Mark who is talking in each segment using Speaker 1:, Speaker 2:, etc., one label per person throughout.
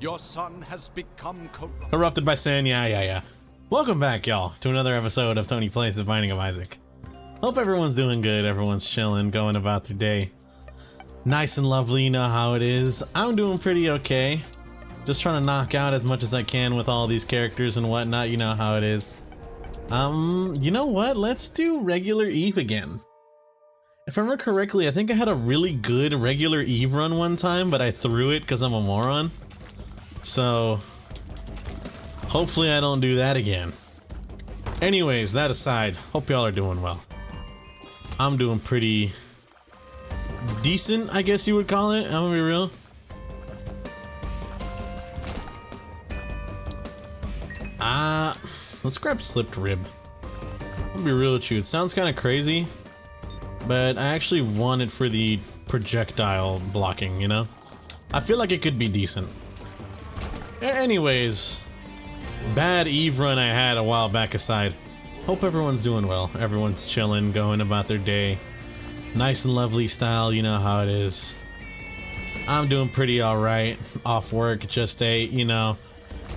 Speaker 1: Your son has become
Speaker 2: corrupted by sin. Yeah. Welcome back, y'all, to another episode of Tony Plays The Binding of Isaac. Hope everyone's doing good. Everyone's chilling, going about their day. Nice and lovely, you know how it is. I'm doing pretty okay. Just trying to knock out as much as I can with all these characters and whatnot. You know how it is. You know what? Let's do regular Eve again. If I remember correctly, I think I had a really good regular Eve run one time, but I threw it because I'm a moron. So, hopefully I don't do that again. Anyways, that aside, hope y'all are doing well. I'm doing pretty decent, I guess you would call it. I'm gonna be real. Let's grab slipped rib. I'm gonna be real with you. It sounds kind of crazy, but I actually want it for the projectile blocking, you know? I feel like it could be decent. Anyways, bad Eve run I had a while back aside, hope everyone's doing well. Everyone's chilling, going about their day. Nice and lovely style, you know how it is. I'm doing pretty alright. Off work, just ate, you know.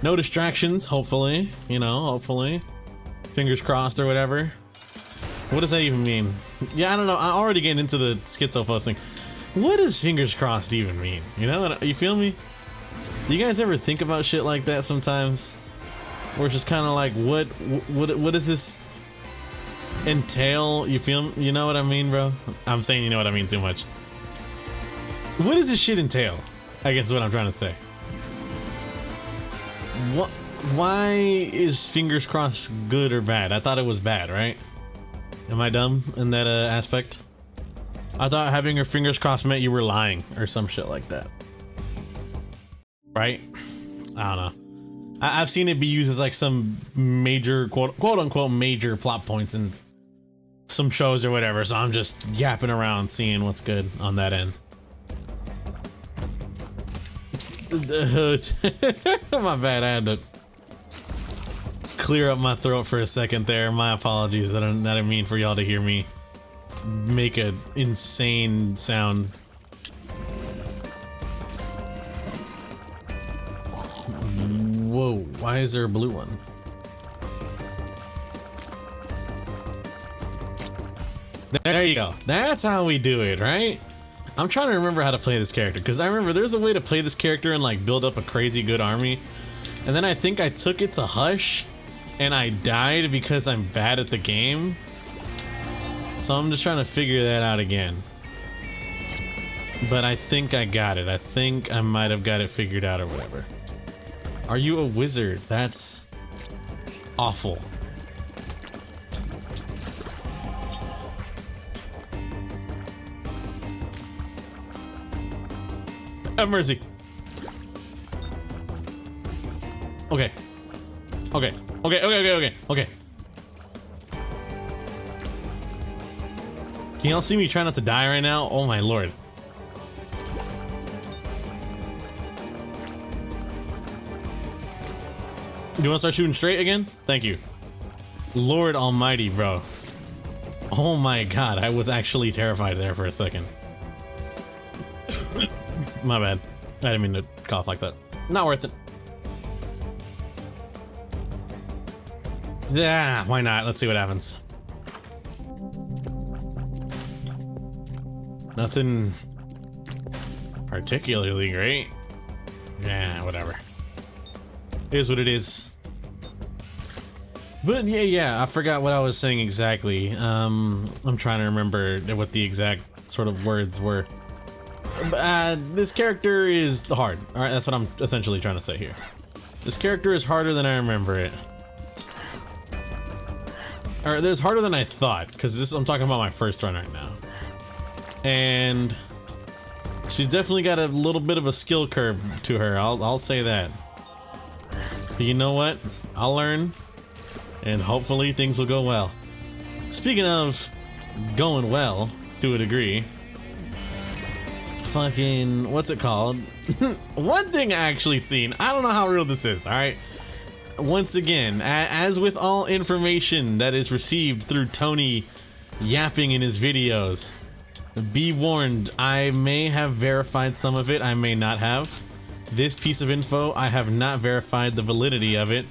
Speaker 2: No distractions, hopefully. You know, hopefully. Fingers crossed or whatever. What does that even mean? Yeah, I don't know. I'm already getting into the schizo posting. What does fingers crossed even mean? You know, you feel me? You guys ever think about shit like that sometimes? Where it's just kind of like, what does this entail? You feel, you know what I mean, bro? I'm saying you know what I mean too much. What does this shit entail? I guess is what I'm trying to say. What? Why is fingers crossed good or bad? I thought it was bad, right? Am I dumb in that aspect? I thought having your fingers crossed meant you were lying or some shit like that. Right? I don't know. I've seen it be used as like some major quote unquote major plot points in some shows or whatever, so I'm just yapping around seeing what's good on that end. My bad, I had to clear up my throat for a second there. My apologies. I didn't mean for y'all to hear me make an insane sound. Whoa, why is there a blue one? There you go. That's how we do it, right? I'm trying to remember how to play this character, because I remember there's a way to play this character and like build up a crazy good army. And then I think I took it to Hush and I died because I'm bad at the game. So I'm just trying to figure that out again. But I think I got it. I think I might have got it figured out or whatever. Are you a wizard? That's awful. Have mercy. Okay. Okay. Can y'all see me try not to die right now? Oh my lord. You wanna start shooting straight again? Thank you. Lord almighty, bro. Oh my god, I was actually terrified there for a second. My bad. I didn't mean to cough like that. Not worth it. Yeah, why not? Let's see what happens. Nothing particularly great. Yeah, whatever. It is what it is. But yeah, I forgot what I was saying exactly. I'm trying to remember what the exact sort of words were. This character is hard. Alright, that's what I'm essentially trying to say here. This character is harder than I remember it. Alright, it's harder than I thought, because I'm talking about my first run right now. And she's definitely got a little bit of a skill curve to her, I'll say that. But you know what? I'll learn, and hopefully things will go well. Speaking of going well, to a degree, fucking, what's it called? One thing I actually seen, I don't know how real this is, alright? Once again, as with all information that is received through Tony yapping in his videos, be warned, I may have verified some of it, I may not have. this piece of info, I have not verified the validity of it,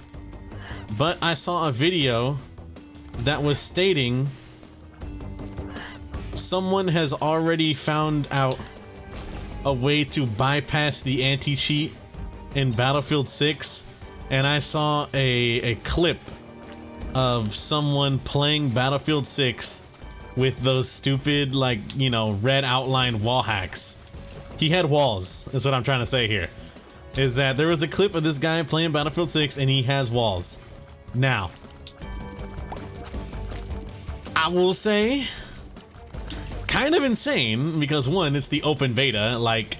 Speaker 2: but I saw a video that was stating someone has already found out a way to bypass the anti-cheat in Battlefield 6, and I saw a clip of someone playing Battlefield 6 with those stupid, like, you know, red outline wall hacks. He had walls, is what I'm trying to say here. Is that there was a clip of this guy playing Battlefield 6 and he has walls. Now, I will say, kind of insane, because one, it's the open beta. Like,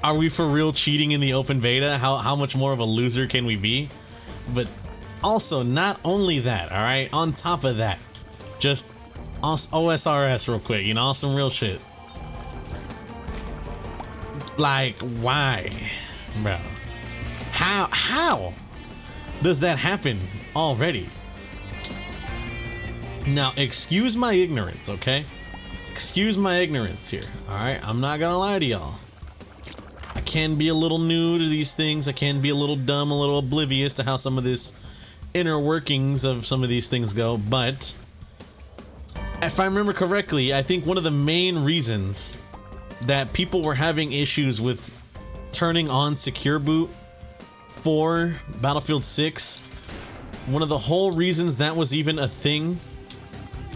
Speaker 2: are we for real cheating in the open beta? How much more of a loser can we be? But also, not only that, alright? On top of that, just OSRS real quick, you know, some real shit. Like, why? Bro. How does that happen already? Now, excuse my ignorance, okay? Excuse my ignorance here, alright? I'm not gonna lie to y'all. I can be a little new to these things. I can be a little dumb, a little oblivious to how some of this inner workings of some of these things go, but if I remember correctly, I think one of the main reasons that people were having issues with turning on secure boot for Battlefield 6, one of the whole reasons that was even a thing,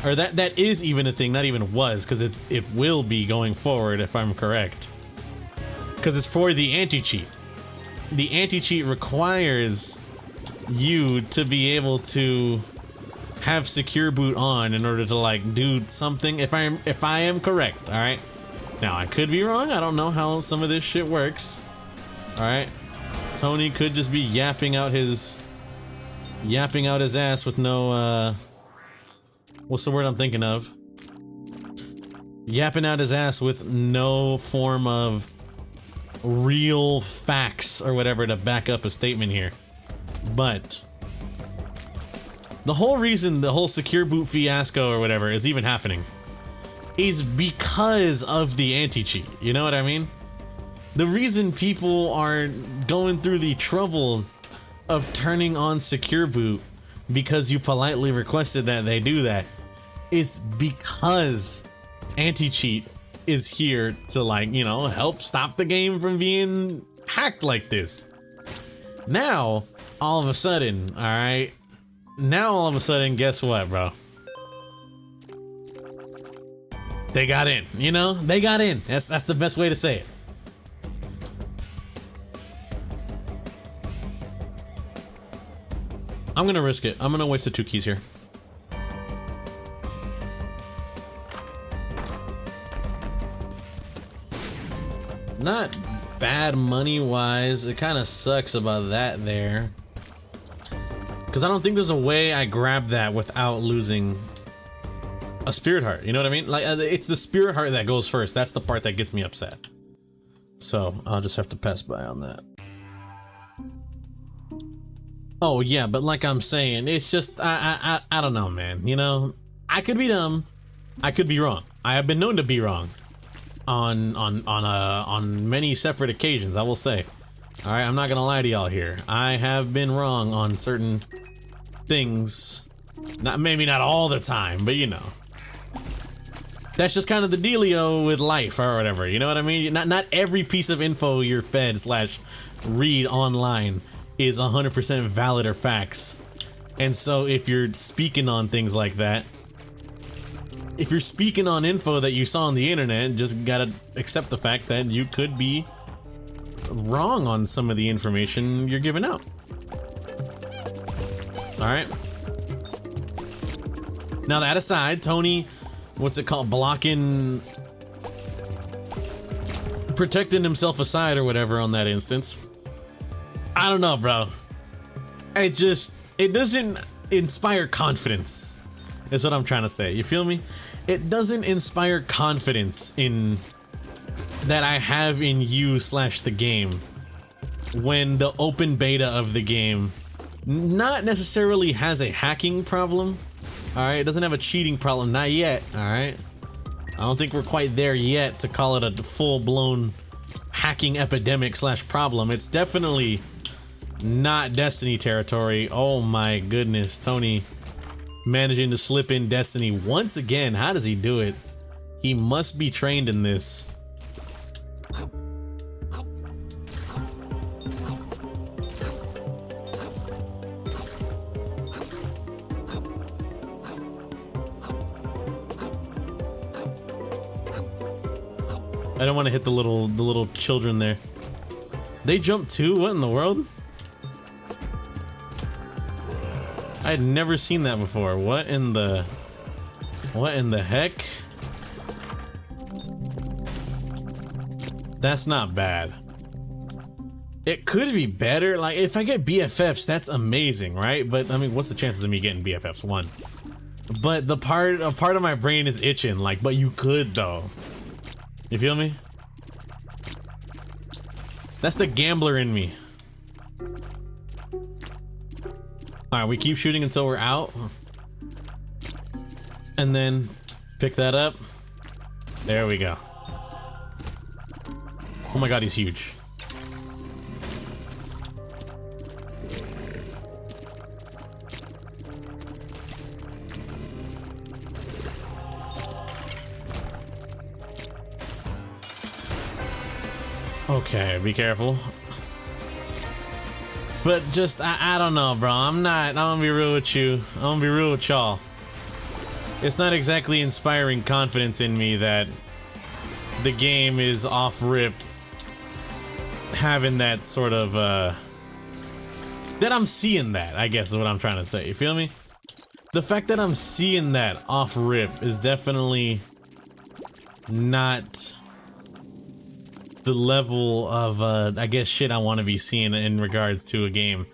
Speaker 2: or that is even a thing, not even was, because it will be going forward if I'm correct, because it's for the anti-cheat. The anti-cheat requires you to be able to have secure boot on in order to, like, do something, if I am correct, all right? Now, I could be wrong. I don't know how some of this shit works. All right, Tony could just be yapping out his ass with no what's the word I'm thinking of? Yapping out his ass with no form of real facts or whatever to back up a statement here. But the whole reason the whole secure boot fiasco or whatever is even happening is because of the anti-cheat. You know what I mean? The reason people are going through the trouble of turning on secure boot because you politely requested that they do that is because anti-cheat is here to, like, you know, help stop the game from being hacked like this. Now, all of a sudden, alright? Now all of a sudden, guess what, bro? They got in, you know? They got in. That's the best way to say it. I'm gonna risk it. I'm gonna waste the 2 keys here. Not bad money-wise. It kind of sucks about that there, because I don't think there's a way I grab that without losing a spirit heart. You know what I mean? Like, it's the spirit heart that goes first. That's the part that gets me upset. So I'll just have to pass by on that. Oh yeah, but like I'm saying, it's just I don't know, man. You know, I could be dumb, I could be wrong. I have been known to be wrong on many separate occasions, I will say. All right, I'm not gonna lie to y'all here. I have been wrong on certain things. Maybe not all the time, but you know. That's just kind of the dealio with life or whatever, you know what I mean? Not every piece of info you're fed / read online is 100% valid or facts. And so if you're speaking on things like that, if you're speaking on info that you saw on the internet, just gotta accept the fact that you could be wrong on some of the information you're giving out. Alright? Now that aside, Tony, what's it called, protecting himself aside or whatever on that instance. I don't know, bro. It doesn't inspire confidence, is what I'm trying to say. You feel me? It doesn't inspire confidence in that I have in you / the game when the open beta of the game not necessarily has a hacking problem. Alright, it doesn't have a cheating problem, not yet, alright? I don't think we're quite there yet to call it a full-blown hacking epidemic slash problem. It's definitely not Destiny territory. Oh my goodness, Tony managing to slip in Destiny once again. How does he do it? He must be trained in this. I don't want to hit the little children there. They jumped too? What in the world? I had never seen that before. What in the heck? That's not bad. It could be better. Like, if I get BFFs, that's amazing, right? But I mean, what's the chances of me getting BFFs? 1. But a part of my brain is itching, like, but you could though. You feel me? That's the gambler in me. Alright, we keep shooting until we're out. And then pick that up. There we go. Oh my god, he's huge. Okay, be careful. But just, I don't know, bro. I'm gonna be real with you. I'm gonna be real with y'all. It's not exactly inspiring confidence in me that the game is off rip having that sort of, that I'm seeing that, I guess is what I'm trying to say. You feel me? The fact that I'm seeing that off rip is definitely not the level of, I guess, shit I want to be seeing in regards to a game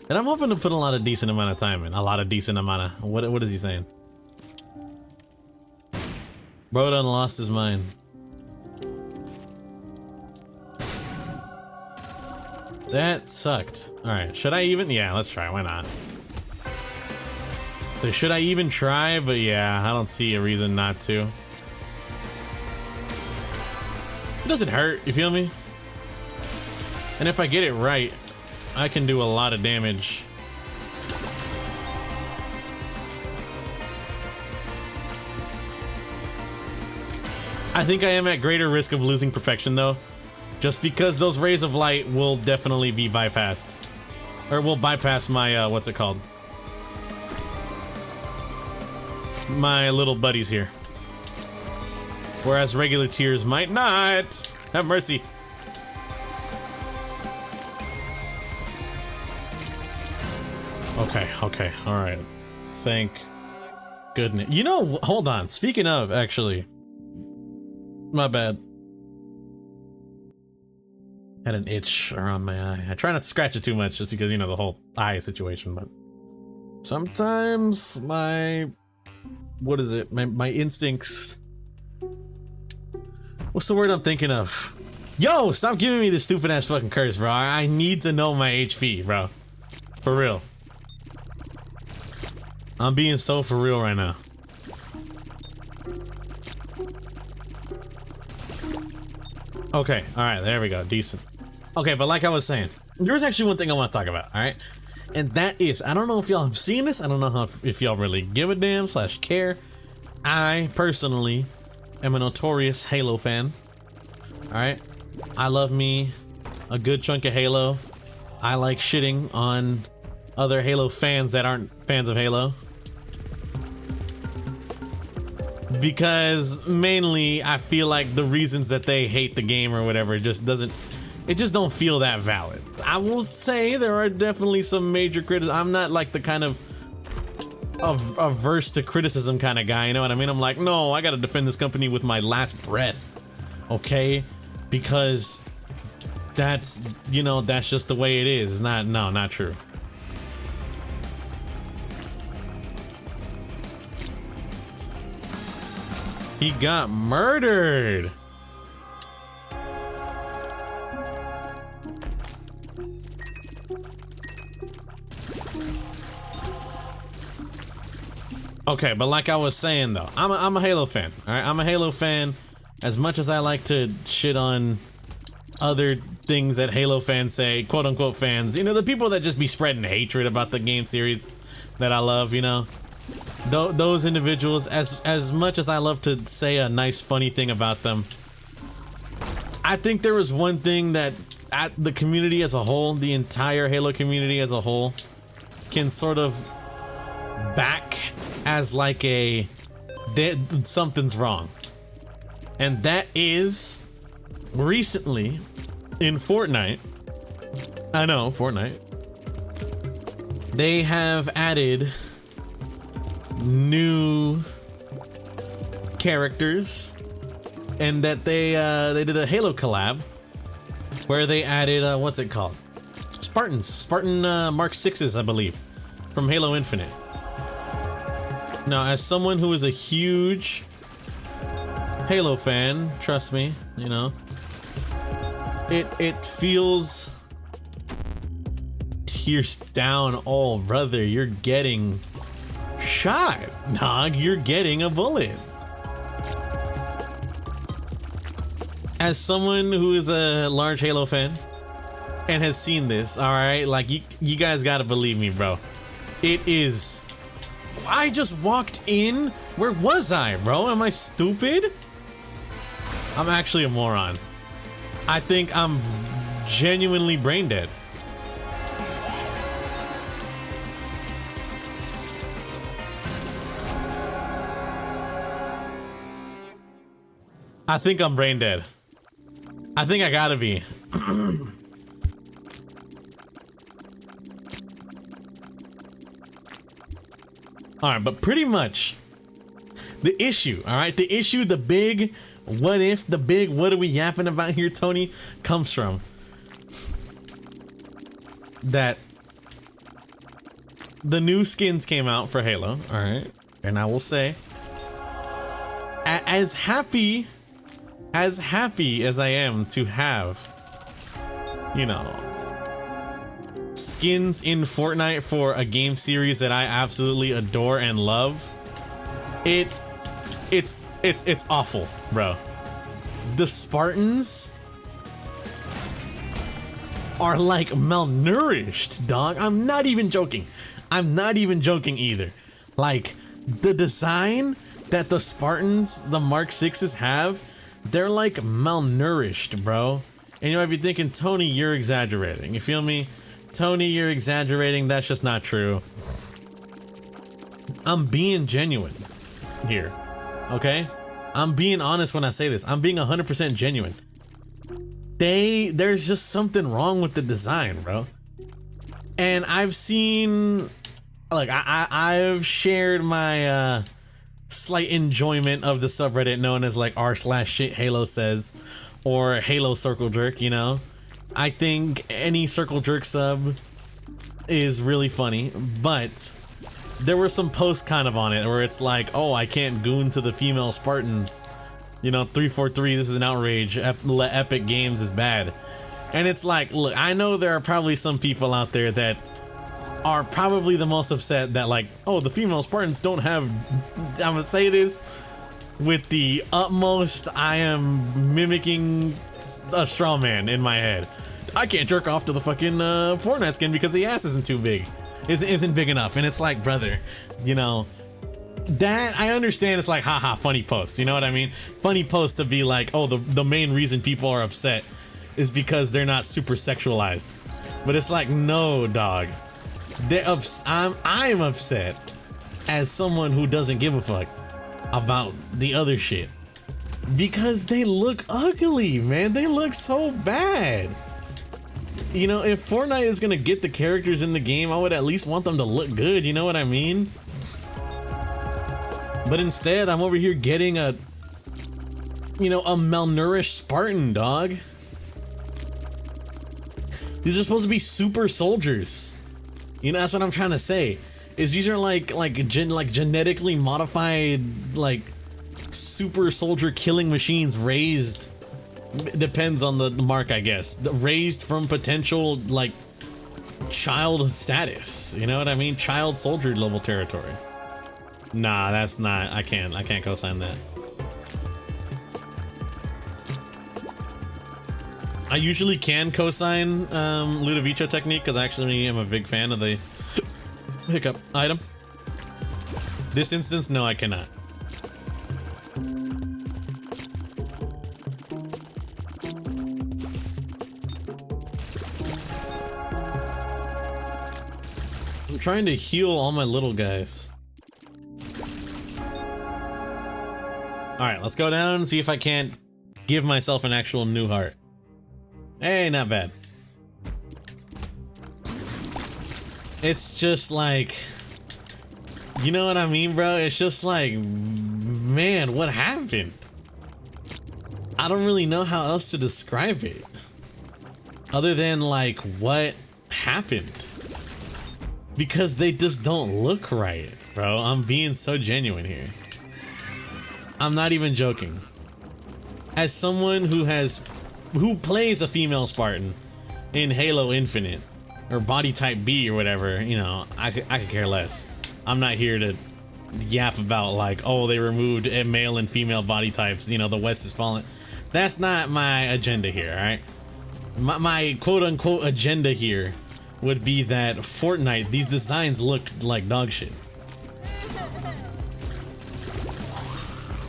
Speaker 2: that I'm hoping to put a lot of decent amount of time in. A lot of decent amount of, what is he saying? Bro done lost his mind. That sucked. Alright, should I even? Yeah, let's try, why not? So should I even try? But yeah, I don't see a reason not to. It doesn't hurt, you feel me? And if I get it right, I can do a lot of damage. I think I am at greater risk of losing perfection though, just because those rays of light will definitely be bypassed. Or will bypass my, what's it called? My little buddies here. Whereas regular tiers might not. Have mercy. Okay, alright. Thank goodness. You know, hold on. Speaking of, actually. My bad. Had an itch around my eye. I try not to scratch it too much just because, you know, the whole eye situation, but sometimes my, what is it? My instincts. What's the word I'm thinking of? Yo, stop giving me this stupid ass fucking curse, bro. I need to know my HP, bro. For real. I'm being so for real right now. Okay, alright, there we go. Decent. Okay, but like I was saying, there's actually one thing I want to talk about, alright? And that is, I don't know if y'all have seen this. I don't know if y'all really give a damn / care. I, personally, am a notorious Halo fan. Alright? I love me a good chunk of Halo. I like shitting on other Halo fans that aren't fans of Halo. Because mainly I feel like the reasons that they hate the game or whatever just don't feel that valid. I will say there are definitely some major criticisms. I'm not like the kind of averse to criticism kind of guy, you know what I mean? I'm like, no, I gotta defend this company with my last breath, okay? Because that's, you know, that's just the way it is. It's not, no, not true. He got murdered. Okay, but like I was saying though, I'm a Halo fan. All right, I'm a Halo fan. As much as I like to shit on other things that Halo fans say, quote unquote fans, you know, the people that just be spreading hatred about the game series that I love, you know, those individuals, as much as I love to say a nice funny thing about them, I think there was one thing that the community as a whole, the entire Halo community as a whole, can sort of back as like something's wrong. And that is recently in Fortnite, I know, Fortnite, they have added new characters, and that they did a Halo collab where they added what's it called? Spartan Mark 6s, I believe, from Halo Infinite. Now, as someone who is a huge Halo fan, trust me, you know, it feels tears down. Oh, brother, you're getting shot, dog. You're getting a bullet. As someone who is a large Halo fan and has seen this, all right, like you guys gotta believe me, bro. It is. I just walked in. Where was I, bro? Am I stupid? I'm actually a moron. I think I'm genuinely brain dead. I think I'm brain dead. I think I gotta be. Alright, but pretty much the issue, alright, the big what if, the big what are we yapping about here, Tony, comes from that the new skins came out for Halo, alright, and I will say, as happy as I am to have, you know, skins in Fortnite for a game series that I absolutely adore and love, it's awful, bro. The Spartans are like malnourished, dog. I'm not even joking. I'm not even joking either. Like, the design that the Spartans, the Mark 6s have, they're like malnourished, bro. And you might be thinking, Tony, you're exaggerating. You feel me? Tony, you're exaggerating. That's just not true. I'm being genuine here, okay? I'm being honest when I say this. I'm being 100% genuine. There's just something wrong with the design, bro. And I've seen, like, I've shared my slight enjoyment of the subreddit known as like r/shit Halo says, or Halo Circle Jerk, you know. I think any Circle Jerk sub is really funny, but there were some posts kind of on it where it's like, oh, I can't goon to the female Spartans, you know, 343, this is an outrage, Epic Games is bad. And it's like, look, I know there are probably some people out there that are probably the most upset that, like, oh, the female Spartans don't have, I'm gonna say this with the utmost, I am mimicking a straw man in my head. I can't jerk off to the fucking Fortnite skin because the ass isn't too big. Isn't big enough. And it's like, brother, you know, that I understand it's like, haha, funny post, you know what I mean? Funny post to be like, oh, the main reason people are upset is because they're not super sexualized. But it's like, no, dog. I'm upset as someone who doesn't give a fuck about the other shit because they look ugly, man. They look so bad. You know, if Fortnite is gonna get the characters in the game, I would at least want them to look good, you know what I mean? But instead, I'm over here getting a, you know, a malnourished Spartan, dog. These are supposed to be super soldiers. You know, that's what I'm trying to say. Is these are like genetically modified, like, super soldier killing machines raised. Depends on the mark, I guess. Raised from potential, like, child status. You know what I mean? Child soldier level territory. Nah, that's not. I can't co-sign that. I usually can cosign Ludovico technique because I actually am a big fan of the hiccup item. This instance, no, I cannot. I'm trying to heal all my little guys. Alright, let's go down and see if I can't give myself an actual new heart. Hey, not bad. It's just like, you know what I mean, bro? It's just like, man, what happened? I don't really know how else to describe it. Other than like, what happened? Because they just don't look right, bro. I'm being so genuine here. I'm not even joking. As someone who plays a female Spartan in Halo Infinite or body type B or whatever, you know, I could care less. I'm not here to yap about like, oh, they removed male and female body types, you know, the West is falling. That's not my agenda here, all right? My quote unquote agenda here would be that Fortnite, these designs look like dog shit.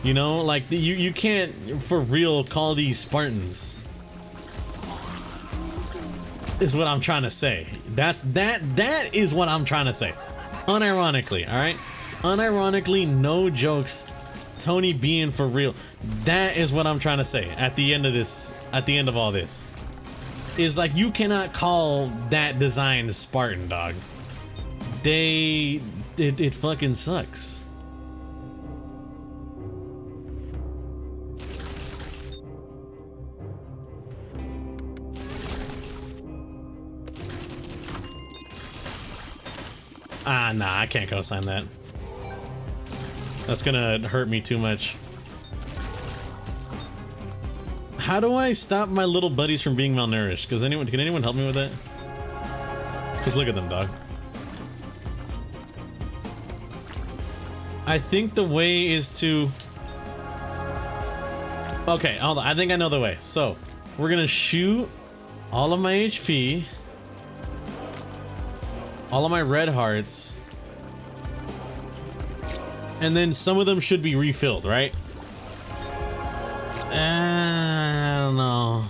Speaker 2: You know, like you can't for real call these Spartans. Is what I'm trying to say. That is what I'm trying to say. Unironically, all right? Unironically, no jokes. Tony being for real. That is what I'm trying to say at the end of this, at the end of all this. Is like you cannot call that design Spartan, dog. It fucking sucks. Ah, nah, I can't co-sign that. That's gonna hurt me too much. How do I stop my little buddies from being malnourished? Can anyone help me with that? Because look at them, dog. I think the way is to... Okay, hold on. I think I know the way. So, we're gonna shoot all of my HP, all of my red hearts, and then some of them should be refilled, right? I don't know.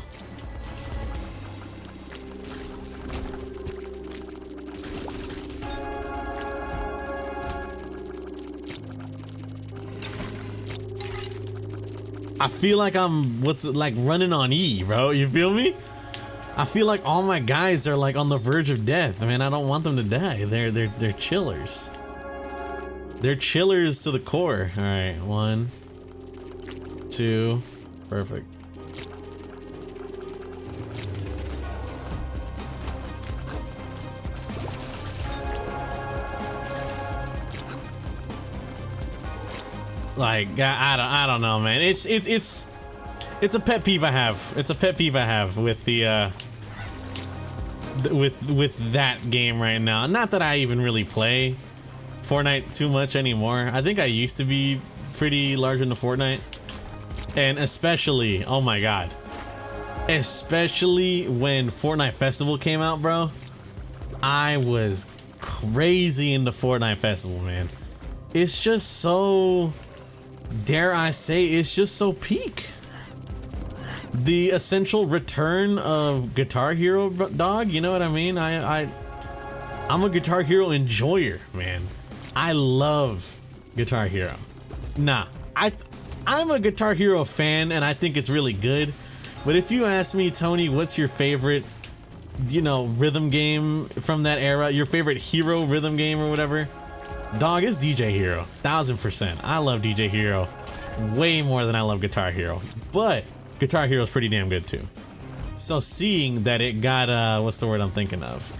Speaker 2: I feel like I'm like running on E, bro. You feel me? I feel like all my guys are like on the verge of death. I mean, I don't want them to die. They're chillers. They're chillers to the core. All right, 1, 2, perfect. Like I don't know, man. It's a pet peeve I have. It's a pet peeve I have with the with that game right now. Not that I even really play Fortnite too much anymore. I think I used to be pretty large into Fortnite, and especially, oh my god, especially when Fortnite Festival came out, bro. I was crazy into Fortnite Festival, man. It's just so, dare I say, it's just so peak. The essential return of Guitar Hero, dog, you know what I mean? I'm a Guitar Hero enjoyer, man. I love Guitar Hero. Nah, I'm a Guitar Hero fan and I think it's really good. But if you ask me, Tony, what's your favorite, you know, rhythm game from that era? Your favorite hero rhythm game or whatever? Dog, it's DJ Hero, 1000%. I love DJ Hero way more than I love Guitar Hero. But Guitar Hero is pretty damn good too. So seeing that it got, what's the word I'm thinking of?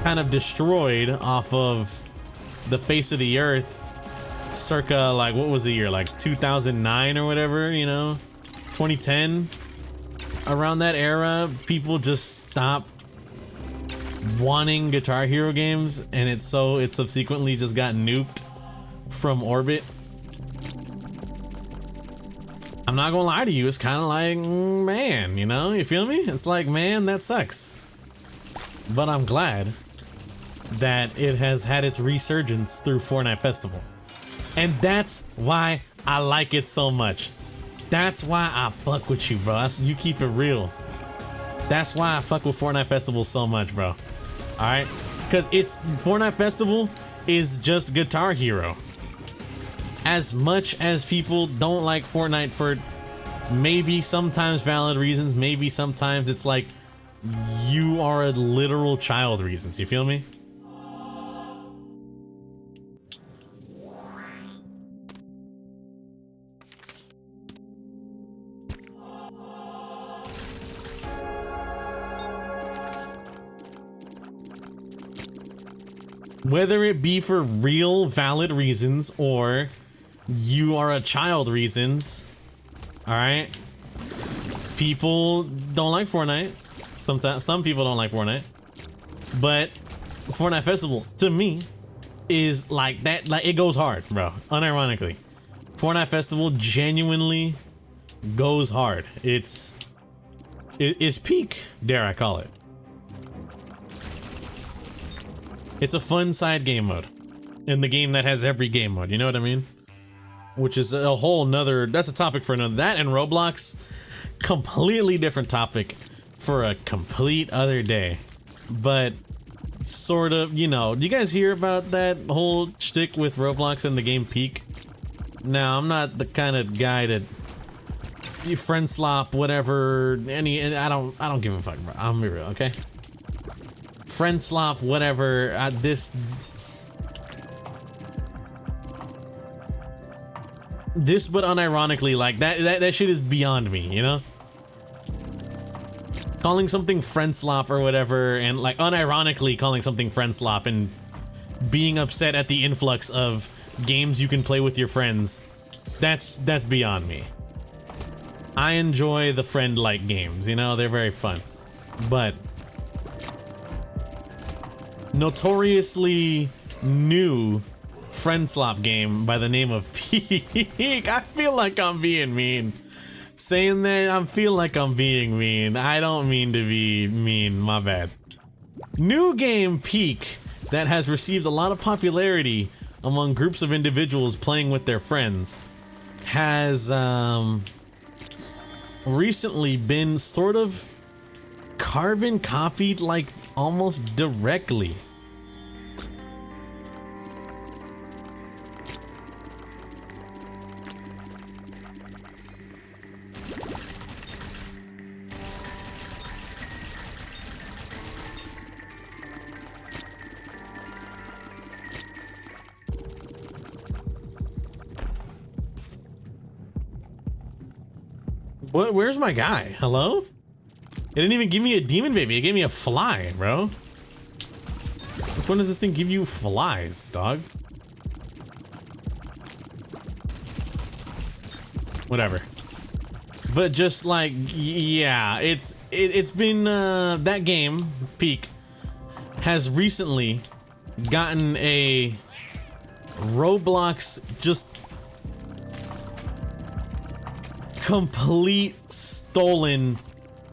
Speaker 2: Kind of destroyed off of the face of the earth circa, like, what was the year? Like 2009 or whatever, you know? 2010? Around that era, people just stopped wanting Guitar Hero games, and it subsequently just got nuked from orbit. I'm not gonna lie to you, it's kind of like, man, you know, you feel me? It's like, man, that sucks. But I'm glad that it has had its resurgence through Fortnite Festival. And that's why I like it so much. That's why I fuck with you, bro. You keep it real. That's why I fuck with Fortnite Festival so much, bro. Alright? Because Fortnite Festival is just Guitar Hero. As much as people don't like Fortnite for maybe sometimes valid reasons, maybe sometimes it's like you are a literal child reasons, you feel me? Whether it be for real valid reasons or you are a child reasons, alright? People don't like Fortnite. Sometimes some people don't like Fortnite. But Fortnite Festival, to me, is like that, like it goes hard, bro. Unironically. Fortnite Festival genuinely goes hard. It's peak, dare I call it. It's a fun side game mode in the game that has every game mode, you know what I mean? Which is a whole nother, that's a topic for another, that and Roblox, completely different topic for a complete other day. But sort of, you know, do you guys hear about that whole shtick with Roblox and the game Peak? Now, I'm not the kind of guy that friend slop, whatever, I don't give a fuck, bro. I'm be real, okay? Friend slop, whatever, this but unironically, like that shit is beyond me, you know? Calling something friend slop or whatever, and like unironically calling something friend slop and being upset at the influx of games you can play with your friends, that's beyond me. I enjoy the friend-like games, you know, they're very fun. But notoriously new friend slop game by the name of Peak. I feel like I'm being mean. Saying that, I feel like I'm being mean. I don't mean to be mean, my bad. New game Peak that has received a lot of popularity among groups of individuals playing with their friends has recently been sort of carbon copied, like almost directly. What? Where's my guy? Hello? It didn't even give me a demon baby. It gave me a fly, bro. Since when does this thing give you flies, dog? Whatever. But just like, yeah, it's been that game Peak has recently gotten a Roblox just complete stolen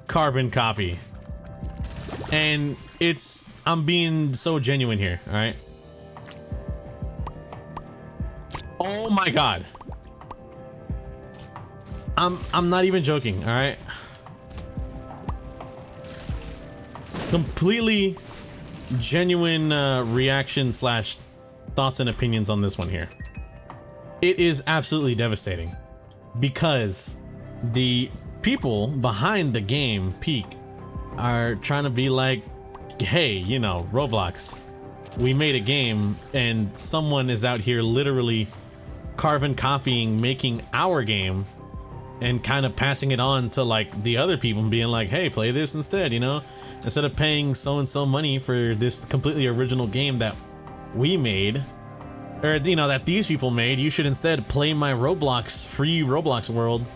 Speaker 2: carbon copy. And I'm being so genuine here, all right? Oh my god. I'm not even joking, all right? Completely genuine reaction slash thoughts and opinions on this one here. It is absolutely devastating because the people behind the game Peak are trying to be like, hey, you know, Roblox, we made a game and someone is out here literally carbon copying, making our game and kind of passing it on to like the other people and being like, hey, play this instead, you know, instead of paying so and so money for this completely original game that we made, or you know, that these people made, you should instead play my Roblox, free Roblox world.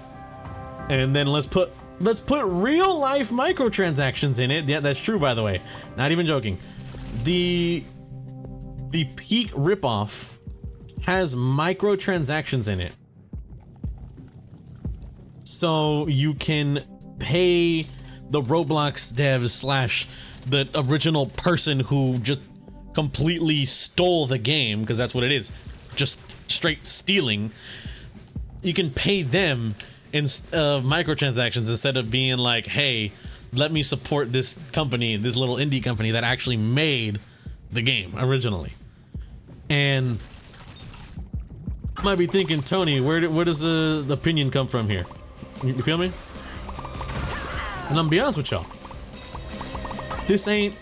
Speaker 2: And then let's put real life microtransactions in it. Yeah, that's true, by the way. Not even joking. The Peak ripoff has microtransactions in it. so you can pay the Roblox devs slash the original person who just completely stole the game, because that's what it is, just straight stealing. You can pay them in microtransactions instead of being like, hey, let me support this company, this little indie company that actually made the game originally. And you might be thinking, Tony, where does the opinion come from here? You feel me? And I'm gonna be honest with y'all, this ain't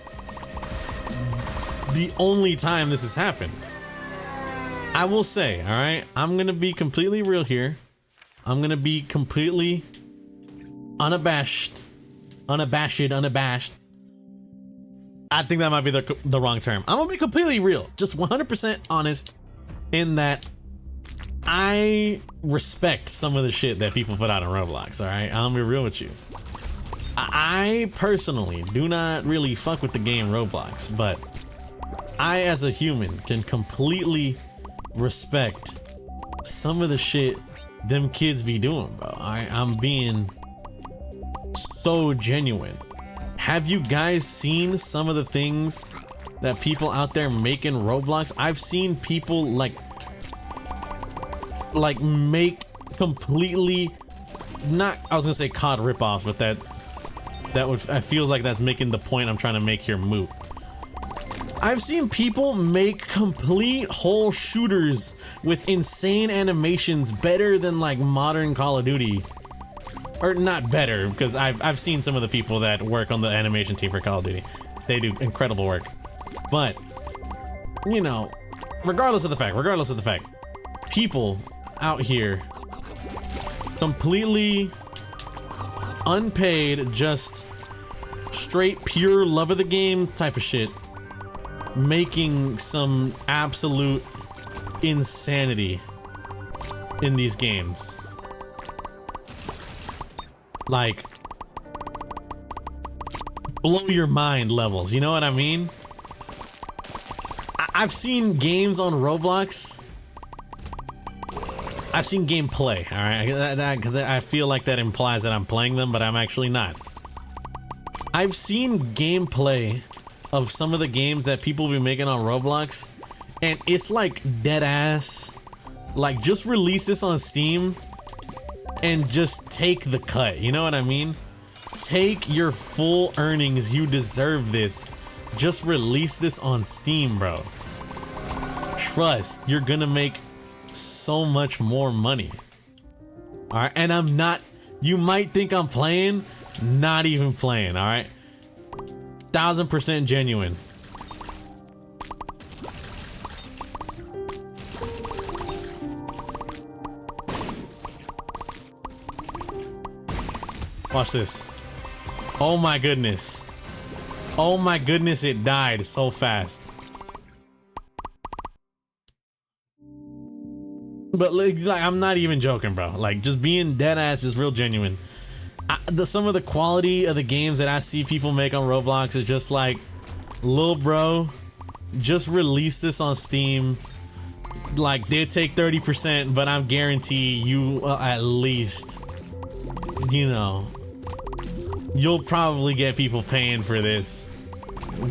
Speaker 2: the only time this has happened. I will say, all right, I'm gonna be completely real here. I'm gonna be completely unabashed. I think that might be the wrong term. I'm gonna be completely real, just 100% honest in that I respect some of the shit that people put out on Roblox, all right? I'm gonna be real with you. I personally do not really fuck with the game Roblox, but I as a human can completely respect some of the shit them kids be doing, bro. I'm being so genuine. Have you guys seen some of the things that people out there make in Roblox? I've seen people like make completely, not, I was gonna say COD ripoff, but I feel like that's making the point I'm trying to make here moot. I've seen people make complete whole shooters with insane animations better than like modern Call of Duty. Or not better, because I've seen some of the people that work on the animation team for Call of Duty. They do incredible work. But, you know, regardless of the fact, people out here completely unpaid, just straight pure love of the game type of shit, making some absolute insanity in these games. Like, blow your mind levels, you know what I mean? I've seen games on Roblox. I've seen gameplay, alright? Because I feel like that implies that I'm playing them, but I'm actually not. I've seen gameplay of some of the games that people be making on Roblox, and it's like dead ass. Like, just release this on Steam and just take the cut, you know what I mean? Take your full earnings, you deserve this. Just release this on Steam, bro. Trust, you're gonna make so much more money. Alright, and I'm not, you might think I'm playing, not even playing, alright? 1000% genuine. Watch this. Oh my goodness. Oh my goodness, it died so fast. But like, I'm not even joking, bro. Like, just being dead ass is real genuine. Some of the quality of the games that I see people make on Roblox is just like, lil bro, just release this on Steam. Like, they take 30%, but I'm guarantee you at least, you know, you'll probably get people paying for this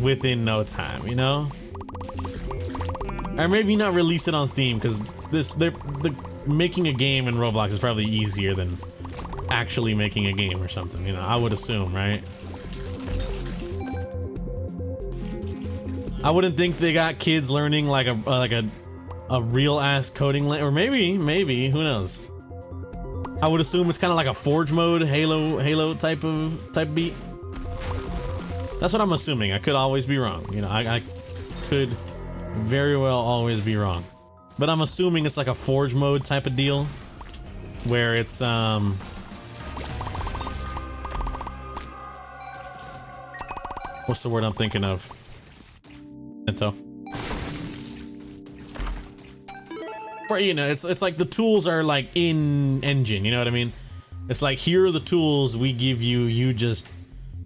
Speaker 2: within no time, you know? Or maybe not release it on Steam, because making a game in Roblox is probably easier than actually making a game or something, you know, I would assume, right? I wouldn't think they got kids learning like a real ass coding or maybe, who knows? I would assume it's kind of like a Forge mode, Halo type beat. That's what I'm assuming. I could always be wrong, you know, I could very well always be wrong. But I'm assuming it's like a Forge mode type of deal, where it's what's the word I'm thinking of? Where, you know, it's like the tools are like in engine, you know what I mean? It's like, here are the tools we give you, you just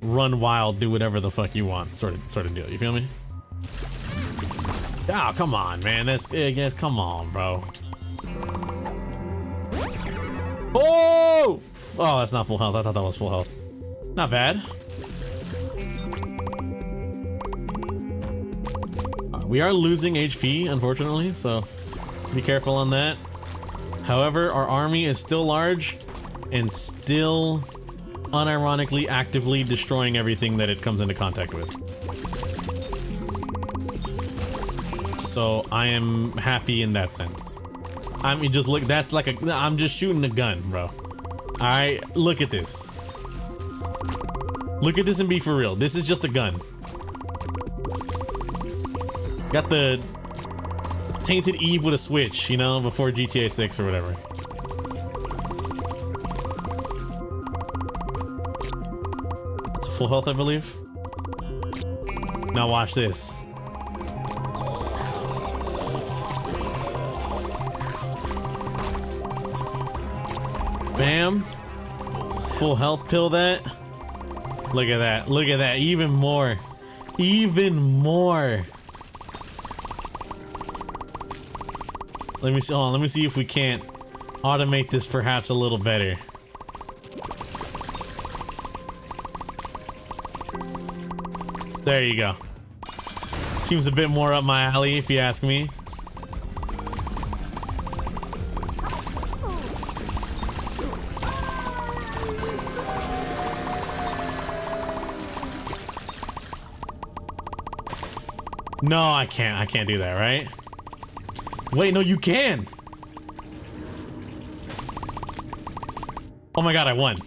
Speaker 2: run wild, do whatever the fuck you want, sort of deal. You feel me? Oh, come on, man. Come on, bro. Oh! Oh, that's not full health. I thought that was full health. Not bad. We are losing HP, unfortunately, so be careful on that. However, our army is still large and still unironically actively destroying everything that it comes into contact with. So I am happy in that sense. I mean, just look, that's like a, I'm just shooting a gun, bro. Alright, look at this. Look at this and be for real. This is just a gun. Got the Tainted Eve with a switch, you know, before GTA 6 or whatever. It's a full health, I believe. Now watch this. Bam. Full health pill that. Look at that. Look at that. Even more. Even more. Let me see. Hold on, let me see if we can't automate this perhaps a little better. There you go. Seems a bit more up my alley, if you ask me. No, I can't. I can't do that, right? Wait, no, you can! Oh my god, I won.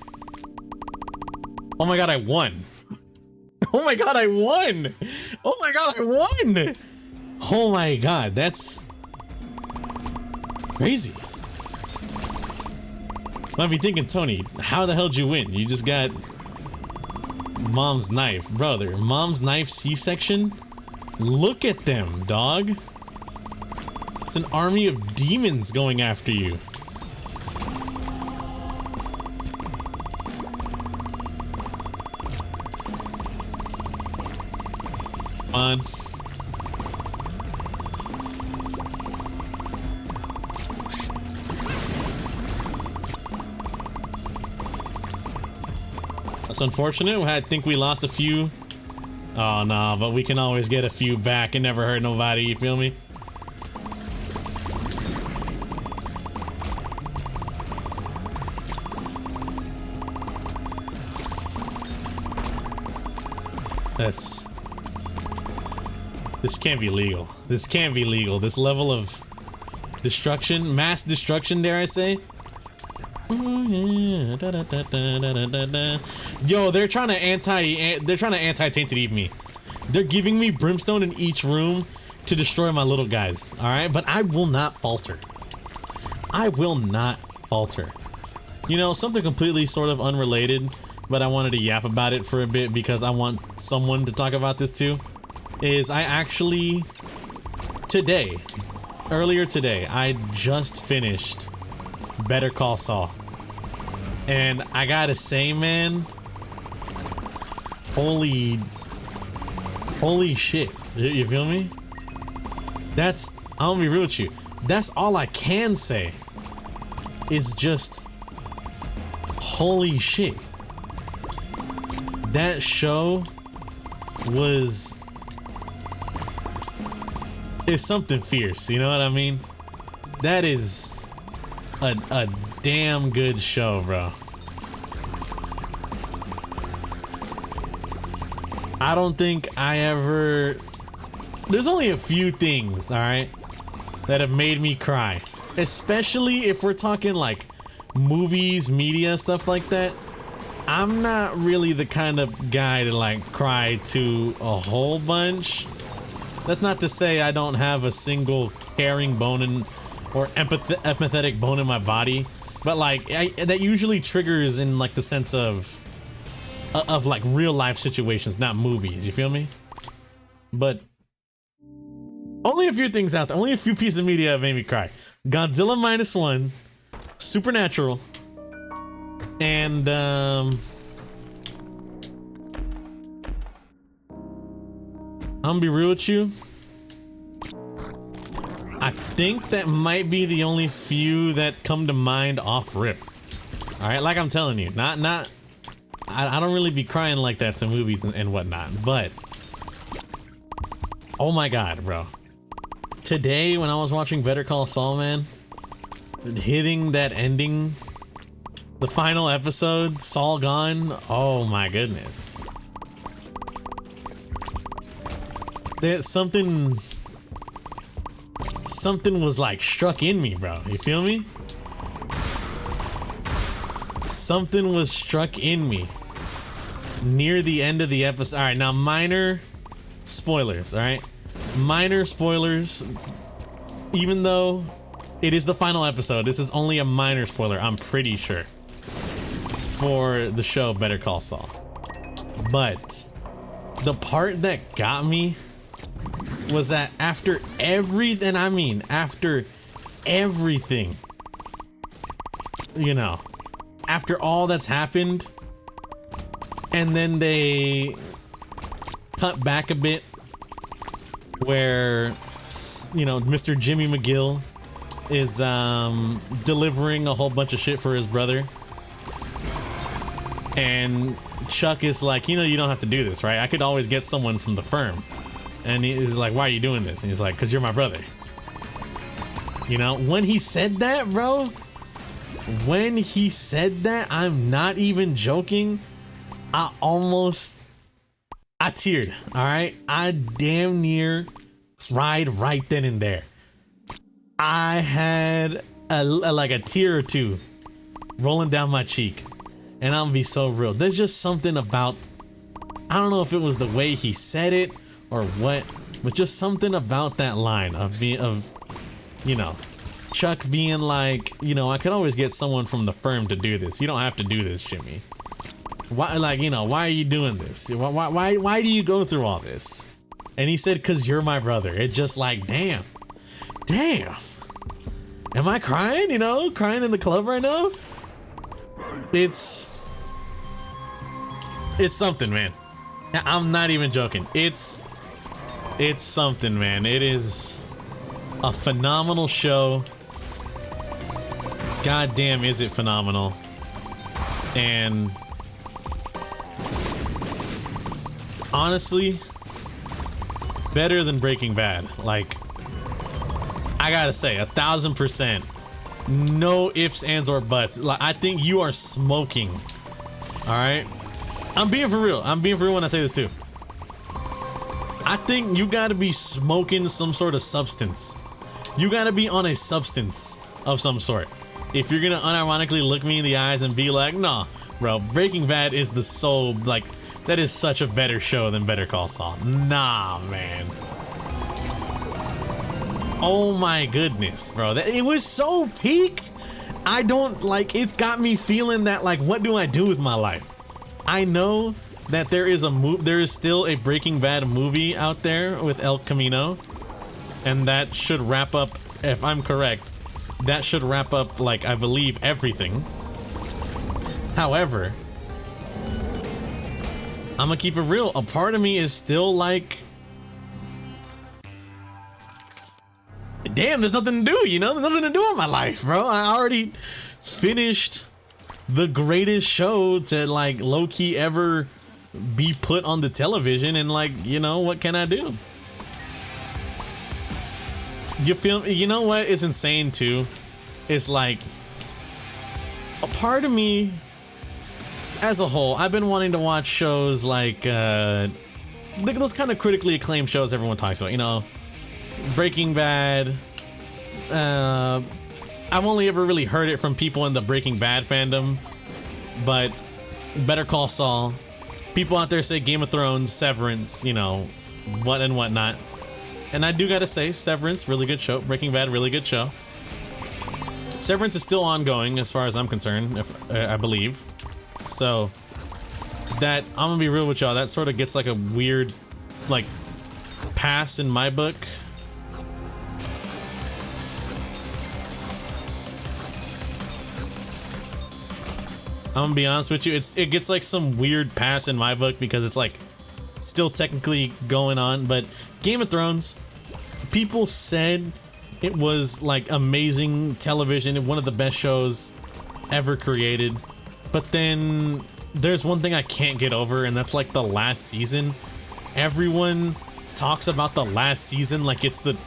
Speaker 2: Oh my god, I won. Oh my god, I won! Oh my god, I won! Oh my god, that's crazy. I'd be thinking, Tony, how the hell did you win? You just got mom's knife. Brother, mom's knife C-section? Look at them, dog. It's an army of demons going after you. Come on. That's unfortunate. I think we lost a few. Oh no, but we can always get a few back and never hurt nobody, you feel me? This can't be legal. This can't be legal. This level of destruction, mass destruction, dare I say? Oh, yeah. Da, da, da, da, da, da, da. Yo, they're trying to anti-tainted Eve me. They're giving me brimstone in each room to destroy my little guys. All right, but I will not falter. I will not falter. You know, something completely sort of unrelated, but I wanted to yap about it for a bit because I want someone to talk about this too, is I actually, earlier today, I just finished Better Call Saul. And I gotta say, man, holy shit, you feel me? That's, I'm gonna be real with you, that's all I can say, is just, holy shit. That show is something fierce, you know what I mean? That is a damn good show, bro. I don't think I ever... There's only a few things, alright, that have made me cry. Especially if we're talking like movies, media, stuff like that. I'm not really the kind of guy to like cry to a whole bunch. That's not to say I don't have a single caring bone in, or empathetic bone in my body, but like that usually triggers in like the sense of like real life situations, not movies. You feel me? But only a few things out there. Only a few pieces of media have made me cry. Godzilla -1, Supernatural, and I'm gonna be real with you. I think that might be the only few that come to mind off rip. All right, like I'm telling you, I don't really be crying like that to movies and whatnot, but oh my god, bro. Today when I was watching Better Call Saul, man, hitting that ending, the final episode, Saul gone, oh my goodness. There's something was like struck in me, bro. You feel me? Something was struck in me near the end of the episode. All right, now minor spoilers, all right? Minor spoilers. Even though it is the final episode, this is only a minor spoiler, I'm pretty sure, for the show Better Call Saul. But the part that got me was that after everything, I mean, after everything, you know, after all that's happened, and then they cut back a bit where, you know, Mr. Jimmy McGill is delivering a whole bunch of shit for his brother, and Chuck is like, you know, you don't have to do this, right? I could always get someone from the firm. And he's like, why are you doing this? And he's like, because you're my brother. You know, when he said that, bro, when he said that, I'm not even joking, I teared, all right? I damn near cried right then and there. I had like a tear or two rolling down my cheek. And I'm gonna be so real. There's just something about, I don't know if it was the way he said it or what, but just something about that line of you know, Chuck being like, you know, I could always get someone from the firm to do this. You don't have to do this, Jimmy. Why, like, you know, why are you doing this? Why do you go through all this? And he said, cause you're my brother. It just like, damn. Am I crying? You know, crying in the club right now? It's something, man. I'm not even joking. It's something, man. It is a phenomenal show. God damn, is it phenomenal. And honestly, better than Breaking Bad. Like, I gotta say, 1000%. No ifs, ands, or buts. Like, I think you are smoking. Alright? I'm being for real. I'm being for real when I say this too. I think you gotta be smoking some sort of substance. You gotta be on a substance of some sort. If you're gonna unironically look me in the eyes and be like, nah, bro, Breaking Bad is the soul, like, that is such a better show than Better Call Saul. Nah, man. Oh my goodness, bro. It was so peak. I don't, like, it's got me feeling that, like, what do I do with my life? I know that there is still a Breaking Bad movie out there with El Camino, and that should wrap up, if I'm correct, that should wrap up, like, I believe everything. However, I'm gonna keep it real. A part of me is still like, damn, there's nothing to do, you know? There's nothing to do in my life, bro. I already finished the greatest show to, like, low-key ever be put on the television, and, like, you know, what can I do? You feel, you know what is insane too? It's like, a part of me, as a whole, I've been wanting to watch shows like, those kind of critically acclaimed shows everyone talks about, you know, Breaking Bad. I've only ever really heard it from people in the Breaking Bad fandom, but Better Call Saul. People out there say Game of Thrones, Severance, you know, what and whatnot. And I do gotta say, Severance, really good show. Breaking Bad, really good show. Severance is still ongoing as far as I'm concerned, I believe. So, that, I'm gonna be real with y'all, that sort of gets like a weird, like, pass in my book. I'm gonna be honest with you, it gets like some weird pass in my book because it's like still technically going on, but Game of Thrones, people said it was like amazing television, one of the best shows ever created. But then there's one thing I can't get over, and that's like the last season. Everyone talks about the last season like it's the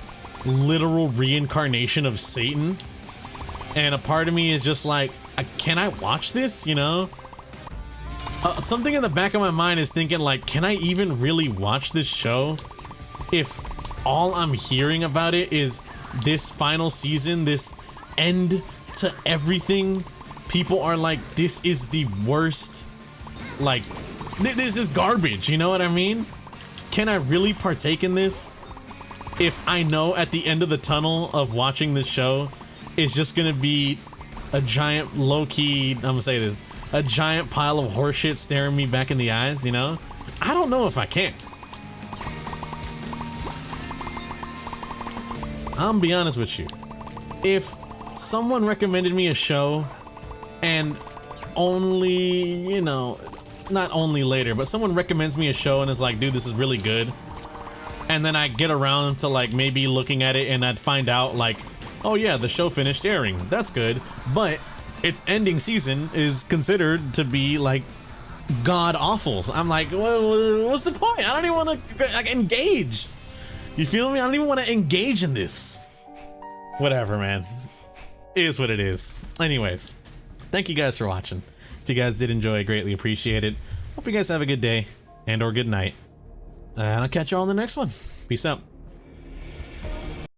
Speaker 2: literal reincarnation of Satan. And a part of me is just like, can I watch this, you know? Something in the back of my mind is thinking like, can I even really watch this show if all I'm hearing about it is this final season, this end to everything? People are like, this is the worst, like, this is garbage, you know what I mean? Can I really partake in this if I know at the end of the tunnel of watching this show is just gonna be a giant low-key, I'm gonna say this, a giant pile of horseshit staring me back in the eyes, you know? I don't know if I can. I'm gonna be honest with you. If someone recommended me a show and only, you know, not only later, but someone recommends me a show and is like, dude, this is really good. And then I get around to like maybe looking at it and I'd find out like, oh yeah, the show finished airing. That's good. But its ending season is considered to be like god awful. So I'm like, well, what's the point? I don't even want to like engage. You feel me? I don't even want to engage in this. Whatever, man. It is what it is. Anyways, thank you guys for watching. If you guys did enjoy, I greatly appreciate it. Hope you guys have a good day and or good night. And I'll catch you all in the next one. Peace out.